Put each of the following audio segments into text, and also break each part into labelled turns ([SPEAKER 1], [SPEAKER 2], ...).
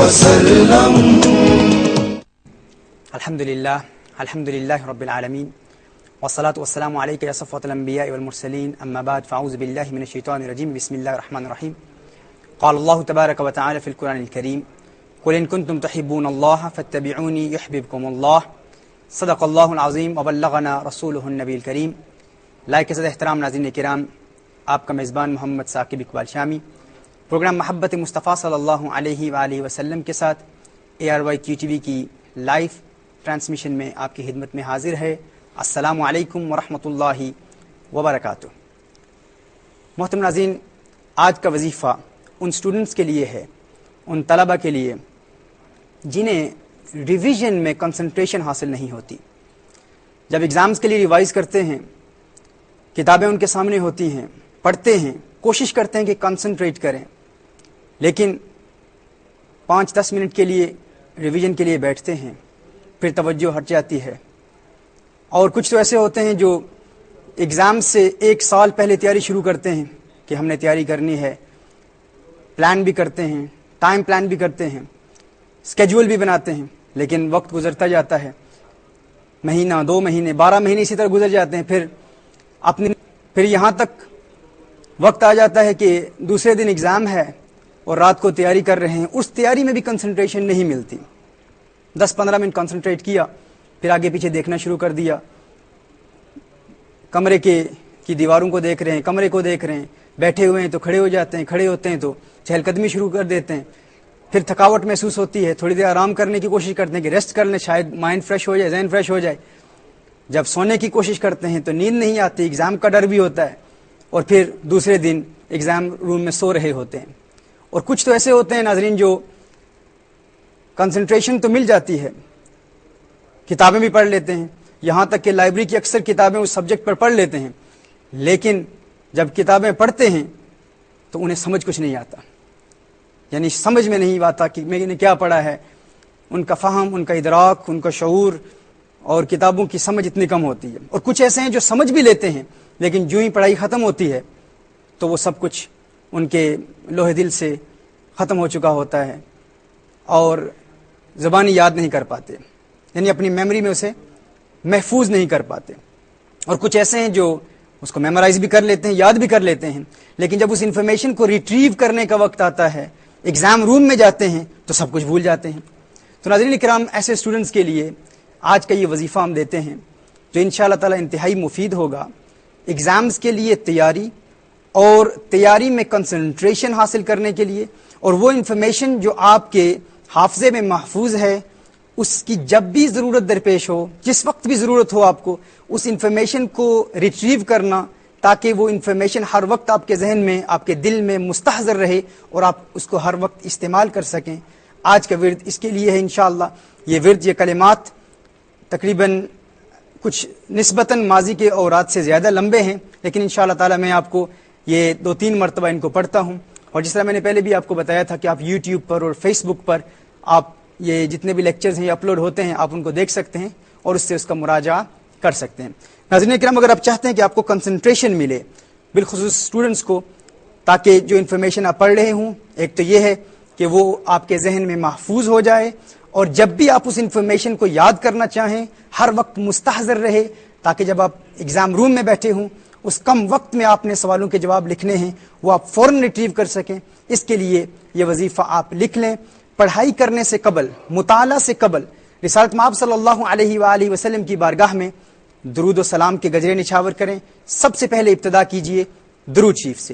[SPEAKER 1] وسلم.
[SPEAKER 2] الحمد لله رب العالمين والصلاة والسلام عليك يا صفوة الأنبياء والمرسلين. أما بعد فأعوذ بالله من الشيطان الرجيم. بسم الله الرحمن الرحيم. قال الله تبارك وتعالى في القرآن الكريم: قل إن كنتم تحبون الله فاتبعوني يحببكم الله. صدق اللہ العظیم وبلغنا رسولہ النبی الکریم. لائق صد احترام ناظرین کرام، آپ کا میزبان محمد ثاقب اقبال شامی پروگرام محبت مصطفیٰ صلی اللہ علیہ وآلہ وسلم کے ساتھ ARY QTV کی لائیو ٹرانسمیشن میں آپ کی خدمت میں حاضر ہے. السلام علیکم ورحمۃ اللہ وبرکاتہ. محترم ناظرین، آج کا وظیفہ ان اسٹوڈنٹس کے لیے ہے، ان طلبہ کے لیے جنہیں ریویژن میں کنسنٹریشن حاصل نہیں ہوتی. جب ایگزامز کے لیے ریوائز کرتے ہیں، کتابیں ان کے سامنے ہوتی ہیں، پڑھتے ہیں، کوشش کرتے ہیں کہ کنسنٹریٹ کریں، لیکن 5-10 منٹ کے لیے ریویژن کے لیے بیٹھتے ہیں، پھر توجہ ہٹ جاتی ہے. اور کچھ تو ایسے ہوتے ہیں جو ایگزام سے 1 سال پہلے تیاری شروع کرتے ہیں کہ ہم نے تیاری کرنی ہے، پلان بھی کرتے ہیں، ٹائم پلان بھی کرتے ہیں، اسکیجول بھی بناتے ہیں، لیکن وقت گزرتا جاتا ہے. مہینہ، 2 مہینے، 12 مہینے اسی طرح گزر جاتے ہیں. پھر یہاں تک وقت آ جاتا ہے کہ دوسرے دن ایگزام ہے اور رات کو تیاری کر رہے ہیں. اس تیاری میں بھی کنسنٹریشن نہیں ملتی. 10-15 منٹ کنسنٹریٹ کیا، پھر آگے پیچھے دیکھنا شروع کر دیا، کمرے کی دیواروں کو دیکھ رہے ہیں، کمرے کو دیکھ رہے ہیں، بیٹھے ہوئے ہیں تو کھڑے ہو جاتے ہیں، کھڑے ہوتے ہیں تو چہل قدمی شروع کر دیتے ہیں. پھر تھکاوٹ محسوس ہوتی ہے، تھوڑی دیر آرام کرنے کی کوشش کرتے ہیں کہ ریسٹ کر لیں، شاید مائنڈ فریش ہو جائے، ذہن فریش ہو جائے. جب سونے کی کوشش کرتے ہیں تو نیند نہیں آتی، ایگزام کا ڈر بھی ہوتا ہے، اور پھر دوسرے دن ایگزام روم میں سو رہے ہوتے ہیں. اور کچھ تو ایسے ہوتے ہیں ناظرین جو کنسنٹریشن تو مل جاتی ہے، کتابیں بھی پڑھ لیتے ہیں، یہاں تک کہ لائبریری کی اکثر کتابیں اس سبجیکٹ پر پڑھ لیتے ہیں، لیکن جب کتابیں پڑھتے ہیں تو انہیں سمجھ کچھ نہیں آتا. یعنی سمجھ میں نہیں آتا کہ میں نے کیا پڑھا ہے. ان کا فہم، ان کا ادراک، ان کا شعور اور کتابوں کی سمجھ اتنی کم ہوتی ہے. اور کچھ ایسے ہیں جو سمجھ بھی لیتے ہیں، لیکن جو ہی پڑھائی ختم ہوتی ہے تو وہ سب کچھ ان کے لوح دل سے ختم ہو چکا ہوتا ہے اور زبانی یاد نہیں کر پاتے، یعنی اپنی میموری میں اسے محفوظ نہیں کر پاتے. اور کچھ ایسے ہیں جو اس کو میمورائز بھی کر لیتے ہیں، یاد بھی کر لیتے ہیں، لیکن جب اس انفارمیشن کو ریٹریو کرنے کا وقت آتا ہے، ایگزام روم میں جاتے ہیں تو سب کچھ بھول جاتے ہیں. تو ناظرین اکرام، ایسے اسٹوڈنٹس کے لیے آج کا یہ وظیفہ ہم دیتے ہیں جو انشاءاللہ تعالی انتہائی مفید ہوگا. ایگزامز کے لیے تیاری اور تیاری میں کنسنٹریشن حاصل کرنے کے لیے، اور وہ انفارمیشن جو آپ کے حافظے میں محفوظ ہے اس کی جب بھی ضرورت درپیش ہو، جس وقت بھی ضرورت ہو آپ کو اس انفارمیشن کو ریٹریو کرنا، تاکہ وہ انفارمیشن ہر وقت آپ کے ذہن میں، آپ کے دل میں مستحضر رہے اور آپ اس کو ہر وقت استعمال کر سکیں. آج کا ورد اس کے لیے ہے انشاءاللہ. یہ ورد، یہ کلمات تقریباً کچھ نسبتاً ماضی کے اوراق سے زیادہ لمبے ہیں، لیکن انشاءاللہ تعالی میں آپ کو یہ 2-3 مرتبہ ان کو پڑھتا ہوں. اور جس طرح میں نے پہلے بھی آپ کو بتایا تھا کہ آپ یوٹیوب پر اور فیس بک پر آپ یہ جتنے بھی لیکچرز ہیں یہ اپلوڈ ہوتے ہیں، آپ ان کو دیکھ سکتے ہیں اور اس سے اس کا مراجعہ کر سکتے ہیں. ناظرین کرام، اگر آپ چاہتے ہیں کہ آپ کو کنسنٹریشن ملے، بالخصوص اسٹوڈنٹس کو، تاکہ جو انفارمیشن آپ پڑھ رہے ہوں، ایک تو یہ ہے کہ وہ آپ کے ذہن میں محفوظ ہو جائے، اور جب بھی آپ اس انفارمیشن کو یاد کرنا چاہیں ہر وقت مستحضر رہے، تاکہ جب آپ ایگزام روم میں بیٹھے ہوں اس کم وقت میں آپ نے سوالوں کے جواب لکھنے ہیں وہ آپ فوراً ریٹریو کر سکیں. اس کے لیے یہ وظیفہ آپ لکھ لیں. پڑھائی کرنے سے قبل، مطالعہ سے قبل رسالت مآب صلی اللہ علیہ وآلہ وسلم کی بارگاہ میں درود و سلام کے گجرے نچھاور کریں. سب سے پہلے ابتدا کیجئے درود شریف سے.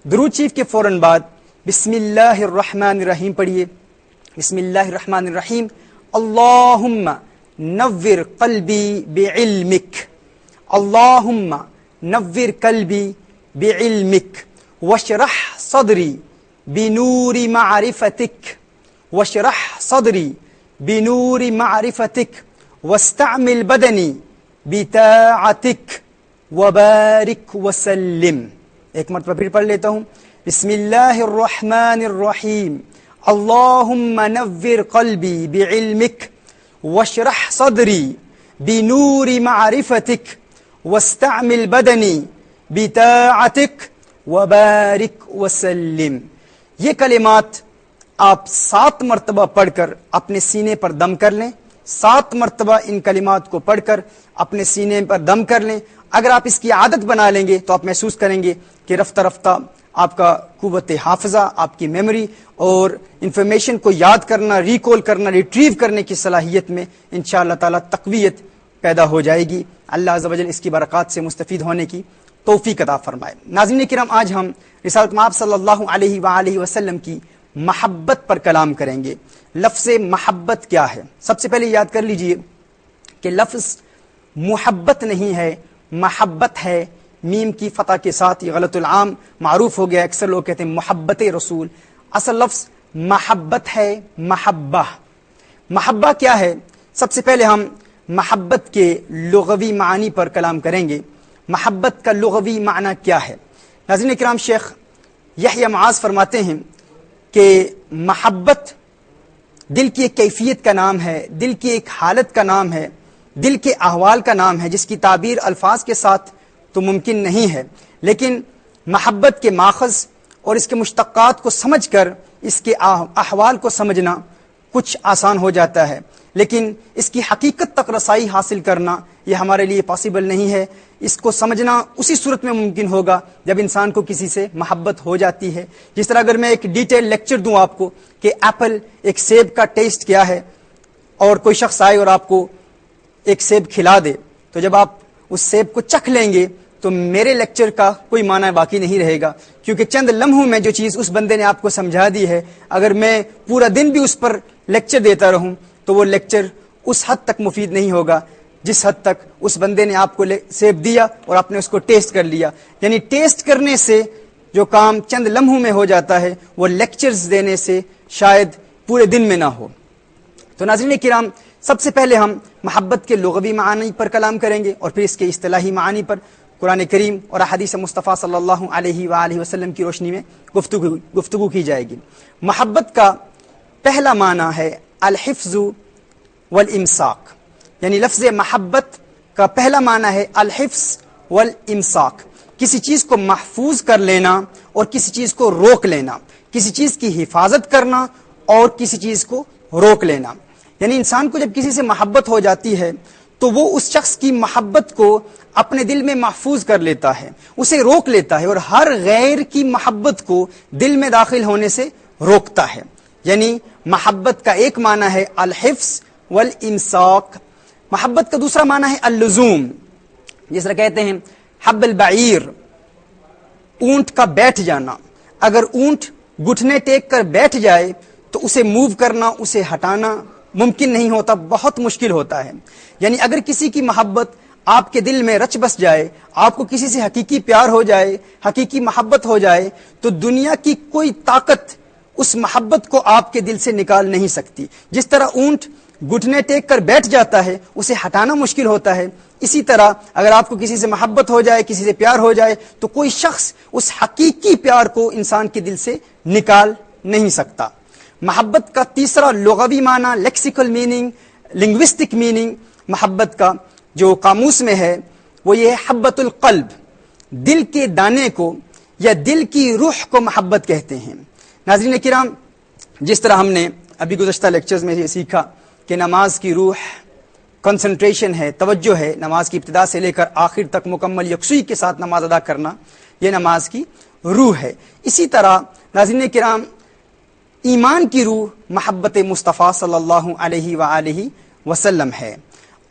[SPEAKER 2] درود شریف کے فوراً بعد بسم اللہ الرحمن الرحیم پڑھیے. بسم اللہ الرحمن الرحیم. اللہم نور قلبی بعلمک، اللہم نور قلبی بعلمک واشرح صدری بنور معرفتک، واشرح صدری بنور معرفتک واستعمل بدنی بطاعتک وبارک وسلم. ایک مرتبہ پھر پڑھ لیتا ہوں. بسم اللہ الرحمن الرحیم. اللہم نور قلبی بعلمک واشرح صدری بنور معرفتک واستعمل بدنی بطاعتک وبارک وسلم. یہ کلمات آپ 7 مرتبہ پڑھ کر اپنے سینے پر دم کر لیں، 7 مرتبہ ان کلمات کو پڑھ کر اپنے سینے پر دم کر لیں. اگر آپ اس کی عادت بنا لیں گے تو آپ محسوس کریں گے کہ رفتہ رفتہ آپ کا قوت حافظہ، آپ کی میموری اور انفارمیشن کو یاد کرنا، ریکال کرنا، ریٹریو کرنے کی صلاحیت میں انشاءاللہ تعالی تقویت پیدا ہو جائے گی. اللہ عز و جل اس کی برکات سے مستفید ہونے کی توفیق عطا فرمائے. ناظرین کرام، آج ہم رسالت مآب صلی اللہ علیہ وآلہ وسلم کی محبت پر کلام کریں گے. لفظ محبت کیا ہے؟ سب سے پہلے یاد کر لیجئے کہ لفظ محبت نہیں ہے، محبت ہے. میم کی فتح کے ساتھ یہ غلط العام معروف ہو گیا، اکثر لوگ کہتے ہیں محبت رسول. اصل لفظ محبت ہے، محبہ. محبہ کیا ہے؟ سب سے پہلے ہم محبت کے لغوی معنی پر کلام کریں گے. محبت کا لغوی معنی کیا ہے؟ ناظرین کرام، شیخ یحییٰ معاذ فرماتے ہیں کہ محبت دل کی ایک کیفیت کا نام ہے، دل کی ایک حالت کا نام ہے، دل کے احوال کا نام ہے، جس کی تعبیر الفاظ کے ساتھ تو ممکن نہیں ہے. لیکن محبت کے ماخذ اور اس کے مشتقات کو سمجھ کر اس کے احوال کو سمجھنا کچھ آسان ہو جاتا ہے، لیکن اس کی حقیقت تک رسائی حاصل کرنا یہ ہمارے لیے پاسبل نہیں ہے. اس کو سمجھنا اسی صورت میں ممکن ہوگا جب انسان کو کسی سے محبت ہو جاتی ہے. جس طرح اگر میں ایک ڈیٹیل لیکچر دوں آپ کو کہ ایپل، ایک سیب کا ٹیسٹ کیا ہے، اور کوئی شخص آئے اور آپ کو ایک سیب کھلا دے، تو جب آپ اس سیب کو چکھ لیں گے تو میرے لیکچر کا کوئی معنی باقی نہیں رہے گا، کیونکہ چند لمحوں میں جو چیز اس بندے نے آپ کو سمجھا دی ہے، اگر میں پورا دن بھی اس پر لیکچر دیتا رہوں تو وہ لیکچر اس حد تک مفید نہیں ہوگا جس حد تک اس بندے نے آپ کو سیب دیا اور آپ نے اس کو ٹیسٹ کر لیا. یعنی ٹیسٹ کرنے سے جو کام چند لمحوں میں ہو جاتا ہے وہ لیکچرز دینے سے شاید پورے دن میں نہ ہو. تو ناظرین کرام، سب سے پہلے ہم محبت کے لغوی معانی پر کلام کریں گے اور پھر اس کے اصطلاحی معانی پر قرآن کریم اور احادیث مصطفیٰ صلی اللہ علیہ وآلہ وسلم کی روشنی میں گفتگو کی جائے گی. محبت کا پہلا معنی ہے الحفظ والامساک. یعنی لفظ محبت کا پہلا معنی ہے الحفظ والامساک، کسی چیز کو محفوظ کر لینا اور کسی چیز کو روک لینا، کسی چیز کی حفاظت کرنا اور کسی چیز کو روک لینا. یعنی انسان کو جب کسی سے محبت ہو جاتی ہے تو وہ اس شخص کی محبت کو اپنے دل میں محفوظ کر لیتا ہے، اسے روک لیتا ہے اور ہر غیر کی محبت کو دل میں داخل ہونے سے روکتا ہے. یعنی محبت کا ایک معنی ہے الحفظ والامساک. محبت کا دوسرا معنی ہے اللزوم. جس طرح کہتے ہیں حب البعیر، اونٹ کا بیٹھ جانا. اگر اونٹ گھٹنے ٹیک کر بیٹھ جائے تو اسے موو کرنا، اسے ہٹانا ممکن نہیں ہوتا، بہت مشکل ہوتا ہے. یعنی اگر کسی کی محبت آپ کے دل میں رچ بس جائے، آپ کو کسی سے حقیقی پیار ہو جائے، حقیقی محبت ہو جائے، تو دنیا کی کوئی طاقت اس محبت کو آپ کے دل سے نکال نہیں سکتی. جس طرح اونٹ گھٹنے ٹیک کر بیٹھ جاتا ہے، اسے ہٹانا مشکل ہوتا ہے، اسی طرح اگر آپ کو کسی سے محبت ہو جائے، کسی سے پیار ہو جائے، تو کوئی شخص اس حقیقی پیار کو انسان کے دل سے نکال نہیں سکتا. محبت کا تیسرا لغوی معنی، لیکسیکل میننگ، لنگوسٹک میننگ محبت کا جو قاموس میں ہے وہ یہ ہے حبۃ القلب. دل کے دانے کو یا دل کی روح کو محبت کہتے ہیں. ناظرین کرام، جس طرح ہم نے ابھی گزشتہ لیکچرز میں یہ سیکھا کہ نماز کی روح کنسنٹریشن ہے، توجہ ہے، نماز کی ابتدا سے لے کر آخر تک مکمل یکسوئی کے ساتھ نماز ادا کرنا، یہ نماز کی روح ہے. اسی طرح ناظرین کرام، ایمان کی روح محبت مصطفیٰ صلی اللہ علیہ وآلہ وسلم ہے.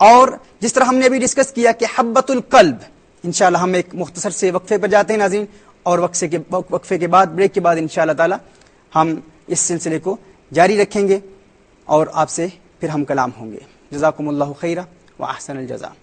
[SPEAKER 2] اور جس طرح ہم نے ابھی ڈسکس کیا کہ حبۃ القلب، انشاءاللہ ہم ایک مختصر سے وقفے پر جاتے ہیں ناظرین، اور وقفے کے بعد، بریک کے بعد انشاءاللہ تعالی ہم اس سلسلے کو جاری رکھیں گے اور آپ سے پھر ہم کلام ہوں گے. جزاکم اللہ خیرہ واحسن الجزاء.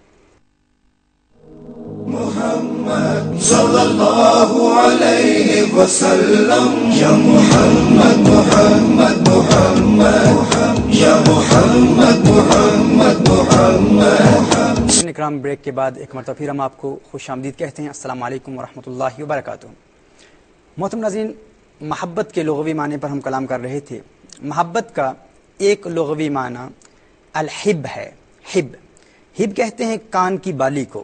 [SPEAKER 1] محمد صلی اللہ علیہ وسلم، یا محمد محمد محمد، یا محمد محمد محمد.
[SPEAKER 2] اکرام، بریک کے بعد ایک مرتبہ پھر ہم آپ کو خوش آمدید کہتے ہیں. السلام علیکم ورحمۃ اللہ وبرکاتہ. محترم ناظرین، محبت کے لغوی معنی پر ہم کلام کر رہے تھے. محبت کا ایک لغوی معنی الحب ہے. ہب کہتے ہیں کان کی بالی کو،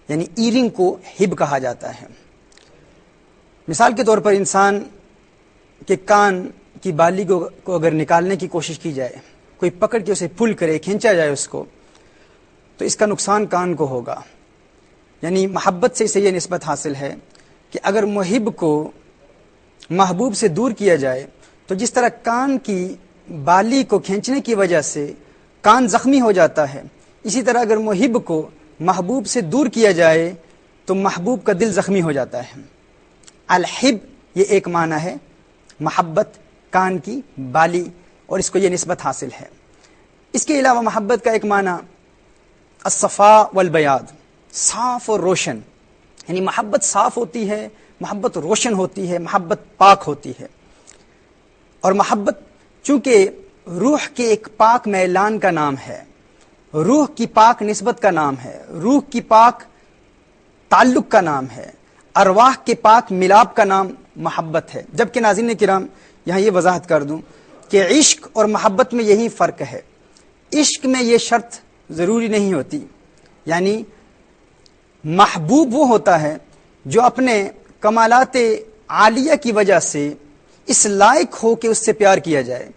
[SPEAKER 2] یعنی ایرنگ کو ہب کہا جاتا ہے. مثال کے طور پر انسان کے کان کی بالی کو اگر نکالنے کی کوشش کی جائے، کوئی پکڑ کے اسے پل کرے، کھینچا جائے اس کو، تو اس کا نقصان کان کو ہوگا۔ یعنی محبت سے اسے یہ نسبت حاصل ہے کہ اگر محب کو محبوب سے دور کیا جائے تو جس طرح کان کی بالی کو کھینچنے کی وجہ سے کان زخمی ہو جاتا ہے، اسی طرح اگر محب کو محبوب سے دور کیا جائے تو محبوب کا دل زخمی ہو جاتا ہے۔ الحب یہ ایک معنی ہے محبت، کان کی بالی، اور اس کو یہ نسبت حاصل ہے۔ اس کے علاوہ محبت کا ایک معنی الصفاء والبیاض، صاف اور روشن، یعنی محبت صاف ہوتی ہے، محبت روشن ہوتی ہے، محبت پاک ہوتی ہے۔ اور محبت چونکہ روح کے ایک پاک میلان کا نام ہے، روح کی پاک نسبت کا نام ہے، روح کی پاک تعلق کا نام ہے، ارواح کے پاک ملاپ کا نام محبت ہے۔ جبکہ ناظرین کرام یہاں یہ وضاحت کر دوں کہ عشق اور محبت میں یہی فرق ہے۔ عشق میں یہ شرط ضروری نہیں ہوتی، یعنی محبوب وہ ہوتا ہے جو اپنے کمالات عالیہ کی وجہ سے اس لائق ہو کہ اس سے پیار کیا جائے،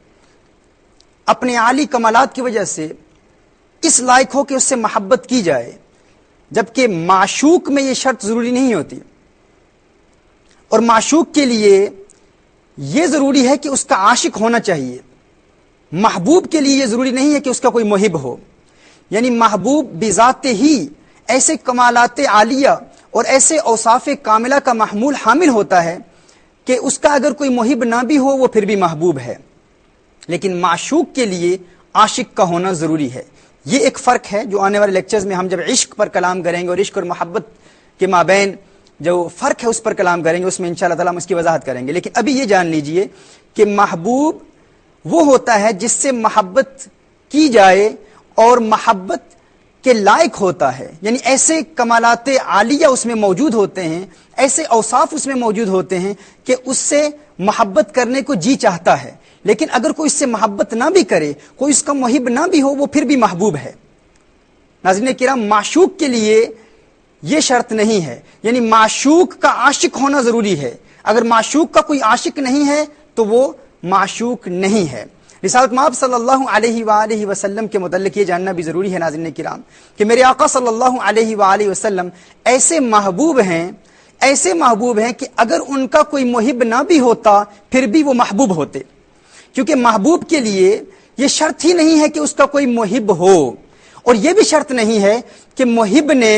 [SPEAKER 2] اپنے عالی کمالات کی وجہ سے اس لائق ہو کہ اس سے محبت کی جائے، جبکہ معشوق میں یہ شرط ضروری نہیں ہوتی۔ اور معشوق کے لیے یہ ضروری ہے کہ اس کا عاشق ہونا چاہیے، محبوب کے لیے یہ ضروری نہیں ہے کہ اس کا کوئی محب ہو۔ یعنی محبوب بذات ہی ایسے کمالات عالیہ اور ایسے اوصاف کاملہ کا محمول حامل ہوتا ہے کہ اس کا اگر کوئی محب نہ بھی ہو وہ پھر بھی محبوب ہے، لیکن معشوق کے لیے عاشق کا ہونا ضروری ہے۔ یہ ایک فرق ہے جو آنے والے لیکچرز میں ہم جب عشق پر کلام کریں گے اور عشق اور محبت کے مابین جو فرق ہے اس پر کلام کریں گے، اس میں انشاءاللہ تعالیٰ ہم اس کی وضاحت کریں گے۔ لیکن ابھی یہ جان لیجئے کہ محبوب وہ ہوتا ہے جس سے محبت کی جائے اور محبت کے لائق ہوتا ہے، یعنی ایسے کمالات عالیہ اس میں موجود ہوتے ہیں، ایسے اوصاف اس میں موجود ہوتے ہیں کہ اس سے محبت کرنے کو جی چاہتا ہے۔ لیکن اگر کوئی اس سے محبت نہ بھی کرے، کوئی اس کا محب نہ بھی ہو، وہ پھر بھی محبوب ہے۔ ناظرین کرام معشوق کے لیے یہ شرط نہیں ہے، یعنی معشوق کا عاشق ہونا ضروری ہے۔ اگر معشوق کا کوئی عاشق نہیں ہے تو وہ معشوق نہیں ہے۔ رسالت مآب صلی اللہ علیہ وآلہ وسلم کے متعلق یہ جاننا بھی ضروری ہے ناظرین کرام کہ میرے آقا صلی اللہ علیہ وآلہ وسلم ایسے محبوب ہیں کہ اگر ان کا کوئی محب نہ بھی ہوتا پھر بھی وہ محبوب ہوتے، کیونکہ محبوب کے لیے یہ شرط ہی نہیں ہے کہ اس کا کوئی محب ہو، اور یہ بھی شرط نہیں ہے کہ محب نے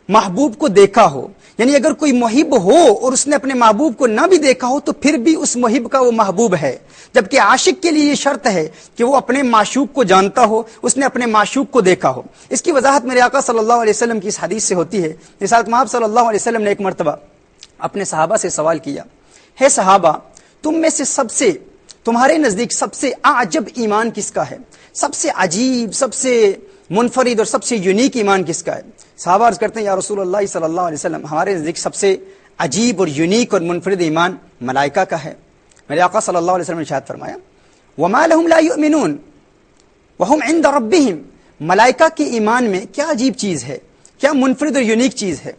[SPEAKER 2] محبوب کو دیکھا ہو۔ یعنی اگر کوئی محب ہو اور اس نے اپنے محبوب کو نہ بھی دیکھا ہو تو پھر بھی اس محب کا وہ محبوب ہے، جبکہ عاشق کے لیے یہ شرط ہے کہ وہ اپنے معشوق کو جانتا ہو، اس نے اپنے معشوق کو دیکھا ہو۔ اس کی وضاحت میرے آقا صلی اللہ علیہ وسلم کی اس حدیث سے ہوتی ہے۔ رسالت مآب صلی اللہ علیہ وسلم نے ایک مرتبہ اپنے صحابہ سے سوال کیا، ہے صحابہ تم میں سے تمہارے نزدیک سب سے اعجب ایمان کس کا ہے؟ سب سے عجیب، سب سے منفرد اور سب سے یونیک ایمان کس کا ہے؟ صحابہ عرض کرتے ہیں یا رسول اللہ صلی اللہ علیہ وسلم ہمارے نزدیک سب سے عجیب اور یونیک اور منفرد ایمان ملائکہ کا ہے۔ میرے آقا صلی اللہ علیہ وسلم نے ارشاد فرمایا وما لهم لا يؤمنون وهم عند ربهم، ملائکہ کے ایمان میں کیا عجیب چیز ہے، کیا منفرد اور یونیک چیز ہے؟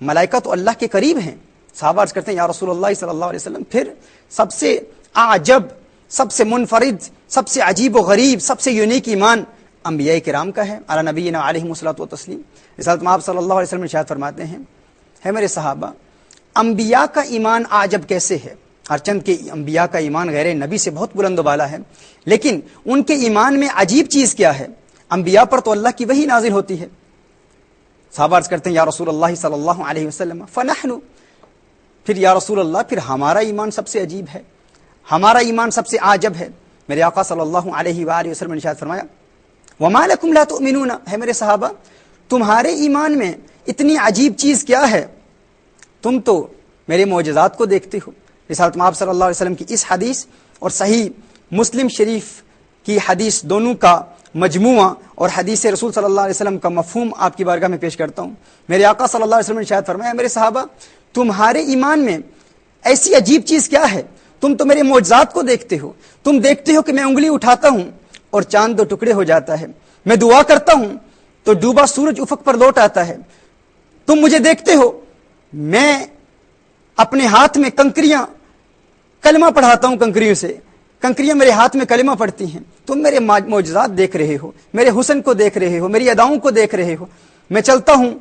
[SPEAKER 2] ملائکہ تو اللہ کے قریب ہیں۔ صحابہ عرض کرتے ہیں یا رسول اللہ صلی اللہ علیہ وسلم پھر سب سے اعجب، سب سے منفرد، سب سے عجیب و غریب، سب سے یونیک ایمان انبیاء کرام کا ہے علی نبینا علیہ الصلوۃ والتسلیم۔ رسالت مآب صلی اللہ علیہ وسلم ارشاد فرماتے ہیں ہے میرے صحابہ انبیاء کا ایمان عجب کیسے ہے؟ ہرچند کے انبیاء کا ایمان غیر نبی سے بہت بلند و بالا ہے، لیکن ان کے ایمان میں عجیب چیز کیا ہے؟ انبیاء پر تو اللہ کی وحی نازل ہوتی ہے۔ صحابہ عرض کرتے ہیں یا رسول اللہ صلی اللہ علیہ وسلم فنحن، پھر یا رسول اللہ پھر ہمارا ایمان سب سے عجیب ہے، ہمارا ایمان سب سے عجب ہے۔ میرے آقا صلی اللہ علیہ وآلہ وسلم نے ارشاد فرمایا وما لکم لا تؤمنون، ہے میرے صحابہ تمہارے ایمان میں اتنی عجیب چیز کیا ہے؟ تم تو میرے معجزات کو دیکھتے ہو۔ رسالت مآب صلی اللہ علیہ وسلم کی اس حدیث اور صحیح مسلم شریف کی حدیث دونوں کا مجموعہ اور حدیث رسول صلی اللہ علیہ وسلم کا مفہوم آپ کی بارگاہ میں پیش کرتا ہوں۔ میرے آقا صلی اللہ علیہ وسلم نے ارشاد فرمایا میرے صحابہ تمہارے ایمان میں ایسی عجیب چیز کیا ہے؟ تم تو میرے معجزات کو دیکھتے ہو، تم دیکھتے ہو کہ میں انگلی اٹھاتا ہوں اور چاند 2 ٹکڑے ہو جاتا ہے، میں دعا کرتا ہوں تو ڈوبا سورج افق پر لوٹ آتا ہے، تم مجھے دیکھتے ہو میں اپنے ہاتھ میں کنکریاں کلمہ پڑھاتا ہوں کنکریوں سے، کنکریاں میرے ہاتھ میں کلمہ پڑھتی ہیں، تم میرے معجزات دیکھ رہے ہو، میرے حسن کو دیکھ رہے ہو، میری اداؤں کو دیکھ رہے ہو. میں چلتا ہوں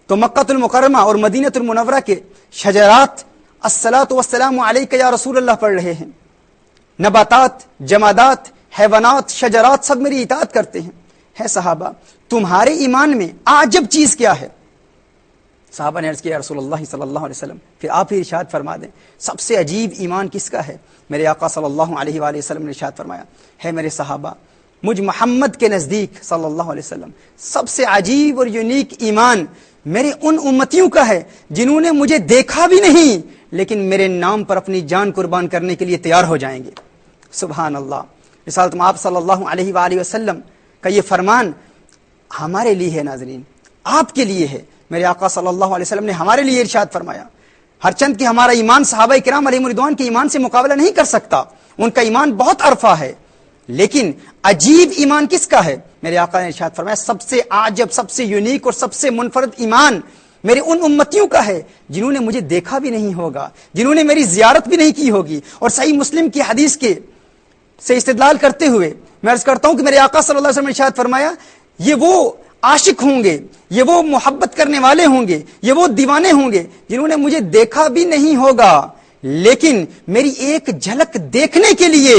[SPEAKER 2] تو مکہ المکرمہ اور مدینہ المنورہ کے شجرات الصلاۃ والسلام علیک یا رسول اللہ پڑھ رہے ہیں. نباتات، جمادات، حیوانات، شجرات سب میری اطاعت کرتے ہیں. ہے صحابہ تمہارے ایمان میں عجب چیز کیا ہے؟ صحابہ نے عرض کیا رسول اللہ صلی اللہ علیہ وسلم، پھر آپ ہی ارشاد فرما دیں سب سے عجیب ایمان کس کا ہے؟ میرے آقا صلی اللہ علیہ وآلہ وسلم نے ارشاد فرمایا ہے میرے صحابہ مجھ محمد کے نزدیک صلی اللہ علیہ وسلم سب سے عجیب اور یونیک ایمان میرے ان امتیوں کا ہے جنہوں نے مجھے دیکھا بھی نہیں لیکن میرے نام پر اپنی جان قربان کرنے کے لیے تیار ہو جائیں گے. سبحان اللہ. رسالت آپ صلی اللہ علیہ وآلہ وسلم کا یہ فرمان ہمارے لیے ہے ناظرین، آپ کے لیے ہے. میرے آقا صلی اللہ علیہ وسلم نے ہمارے لیے ارشاد فرمایا ہر چند کہ ہمارا ایمان صحابہ کرام علیہم رضوان کے ایمان سے مقابلہ نہیں کر سکتا، ان کا ایمان بہت عرفہ ہے، لیکن عجیب ایمان کس کا ہے؟ میرے آقا نے ارشاد فرمایا سب سے عجب، سب سے یونیک اور سب سے منفرد ایمان میرے ان امتیوں کا ہے جنہوں نے مجھے دیکھا بھی نہیں ہوگا، جنہوں نے میری زیارت بھی نہیں کی ہوگی. اور صحیح مسلم کی حدیث کے سے استدلال کرتے ہوئے میں عرض کرتا ہوں کہ میرے آقا صلی اللہ علیہ وسلم نے ارشاد فرمایا یہ وہ عاشق ہوں گے، یہ وہ محبت کرنے والے ہوں گے، یہ وہ دیوانے ہوں گے جنہوں نے مجھے دیکھا بھی نہیں ہوگا لیکن میری ایک جھلک دیکھنے کے لیے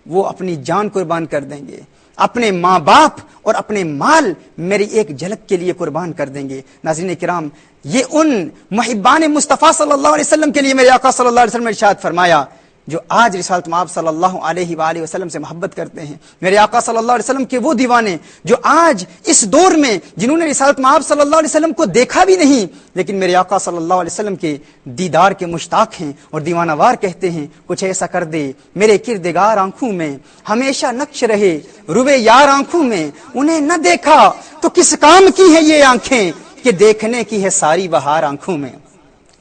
[SPEAKER 2] وہ اپنی جان قربان کر دیں گے، اپنے ماں باپ اور اپنے مال میری ایک جھلک کے لیے قربان کر دیں گے. ناظرین کرام یہ ان محبان مصطفیٰ صلی اللہ علیہ وسلم کے لیے میرے آقا صلی اللہ علیہ وسلم نے ارشاد فرمایا جو آج رسالت مآب صلی اللہ علیہ وآلہ وسلم سے محبت کرتے ہیں. میرے آقا صلی اللہ علیہ وسلم کے وہ دیوانے جو آج اس دور میں جنہوں نے رسالت مآب صلی اللہ علیہ وسلم کو دیکھا بھی نہیں لیکن میرے آقا صلی اللہ علیہ وسلم کے دیدار کے مشتاق ہیں اور دیوانہ وار کہتے ہیں کچھ ایسا کر دے میرے کردگار آنکھوں میں ہمیشہ نقش رہے روے یار آنکھوں میں، انہیں نہ دیکھا تو کس کام کی ہے یہ آنکھیں کہ دیکھنے کی ہے ساری بہار آنکھوں میں.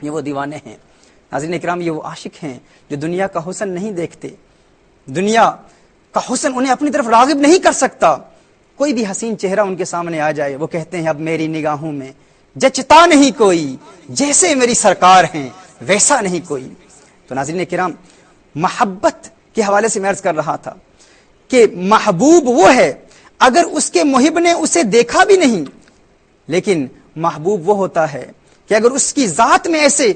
[SPEAKER 2] یہ وہ دیوانے ہیں ناظرین کرام، یہ وہ عاشق ہیں جو دنیا کا حسن نہیں دیکھتے، دنیا کا حسن انہیں اپنی طرف راغب نہیں کر سکتا. کوئی بھی حسین چہرہ ان کے سامنے آ جائے وہ کہتے ہیں اب میری نگاہوں میں جچتا نہیں کوئی، جیسے میری سرکار ہیں ویسا نہیں کوئی. تو ناظرین کرام محبت کے حوالے سے میں عرض کر رہا تھا کہ محبوب وہ ہے اگر اس کے محب نے اسے دیکھا بھی نہیں، لیکن محبوب وہ ہوتا ہے کہ اگر اس کی ذات میں ایسے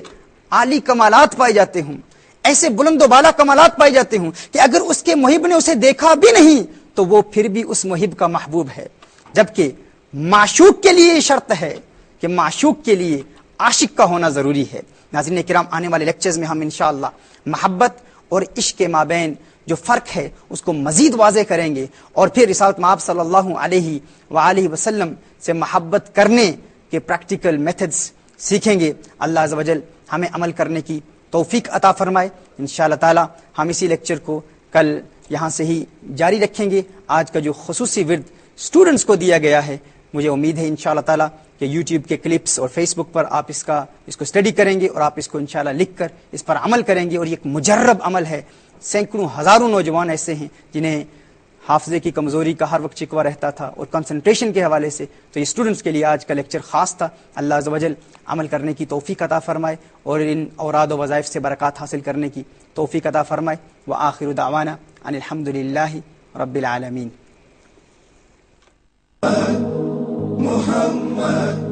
[SPEAKER 2] عالی کمالات پائے جاتے ہوں، ایسے بلند و بالا کمالات پائے جاتے ہوں کہ اگر اس کے محب نے اسے دیکھا بھی نہیں تو وہ پھر بھی اس محب کا محبوب ہے. جبکہ معشوق کے لیے یہ شرط ہے کہ معشوق کے لیے عاشق کا ہونا ضروری ہے. ناظرین کرام آنے والے لیکچرز میں ہم انشاءاللہ محبت اور عشق کے مابین جو فرق ہے اس کو مزید واضح کریں گے اور پھر رسالت مآب صلی اللہ علیہ وآلہ وسلم سے محبت کرنے کے پریکٹیکل میتھڈز سیکھیں گے. اللہ عز و جل ہمیں عمل کرنے کی توفیق عطا فرمائے. انشاءاللہ تعالی ہم اسی لیکچر کو کل یہاں سے ہی جاری رکھیں گے. آج کا جو خصوصی ورد اسٹوڈنٹس کو دیا گیا ہے مجھے امید ہے انشاءاللہ تعالی کہ یوٹیوب کے کلپس اور فیس بک پر آپ اس کو اسٹڈی کریں گے اور آپ اس کو انشاءاللہ لکھ کر اس پر عمل کریں گے. اور یہ ایک مجرب عمل ہے. سینکڑوں ہزاروں نوجوان ایسے ہیں جنہیں حافظے کی کمزوری کا ہر وقت شکوہ رہتا تھا اور کنسنٹریشن کے حوالے سے، تو یہ اسٹوڈنٹس کے لیے آج کا لیکچر خاص تھا. اللہ عز و جل عمل کرنے کی توفیق عطا فرمائے اور ان اوراد و وظائف سے برکات حاصل کرنے کی توفیق عطا فرمائے. وآخر دعوانا ان الحمد للہ رب العالمین.
[SPEAKER 1] محمد